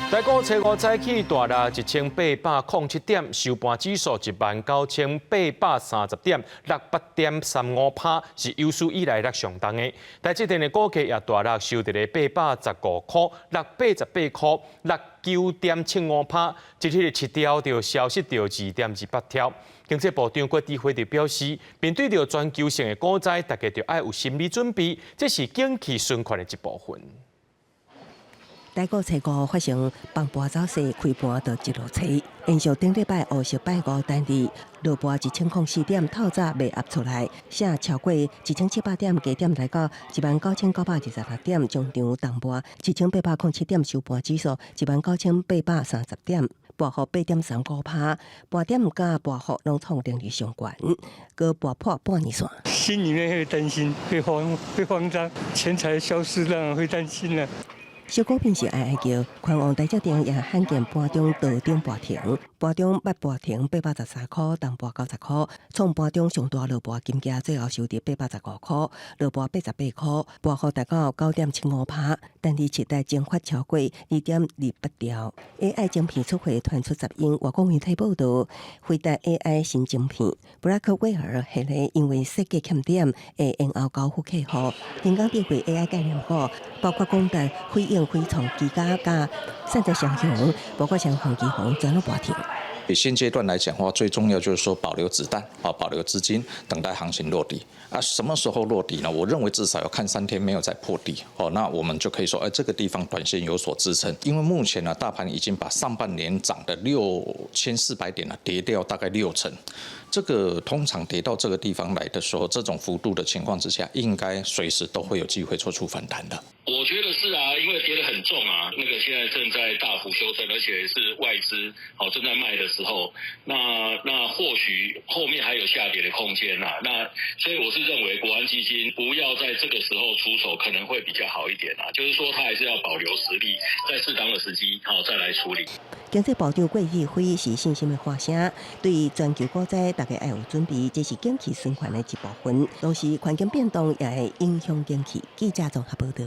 台股初五早起大热1807点，收盘指数19830点，68.35%，是有史以来上重的。台积电的股价也大热，收在咧815块，688块，69.75%，一日7条就消失掉2.28条。经济部长郭志辉就表示，面对着全球性的股灾，大家就要有心理准备，这是景气循环的一部分。台股初五发生崩盘走势，开盘就一路吹，延续顶礼拜乌色拜五单日落盘1004点，透早未压出来，下超过1700点，加点来到19926点，中场重盘1807点，收盘指数19830点。盘幅8.35%，盘点甲盘幅拢创历史上悬，搁盘破半年线。心里面会担心，会慌张，钱财消失，当然会担心了。小股票是哀叫，宽旺台积电也罕见盘中倒顶跌停，盘中捌盘停813块，重盘90块，创盘中上大落盘金价最后收伫815块，落盘88块，盘幅达到9.75%，单日期待蒸发超过2.28条。AI 晶片出货传出杂音，外国媒体报道，回答 AI 新晶片 Blackwell 系列因为设计欠点，会延后交付客户。天港电汇 AI 概念股，包括广达、飞影、飞创、技嘉、甲散在翔雄，包括像宏基红全都跌停。现阶段来讲的话，最重要就是说保留子弹啊，保留资金，等待行情落底啊。什么时候落底呢？我认为至少要看3天没有再破底哦，那我们就可以说，这个地方短线有所支撑。因为目前呢，大盘已经把上半年涨的6400点呢跌掉大概60%。这个通常跌到这个地方来的时候，这种幅度的情况之下，应该随时都会有机会做出反弹的。我觉得是啊，因为跌得很重啊，那个现在正在大幅修正，而且是外资正在卖的时候，那或许后面还有下跌的空间啊。那所以我是认为国安基金不要在这个时候出手，可能会比较好一点啊。就是说，它还是要保留实力，在适当的时机再来处理。经济部长郭志辉是信心的发声，对于全球股灾，大家要有准备，这是景气循环的一部分。同时，环境变动也会影响景气。记者综合报道。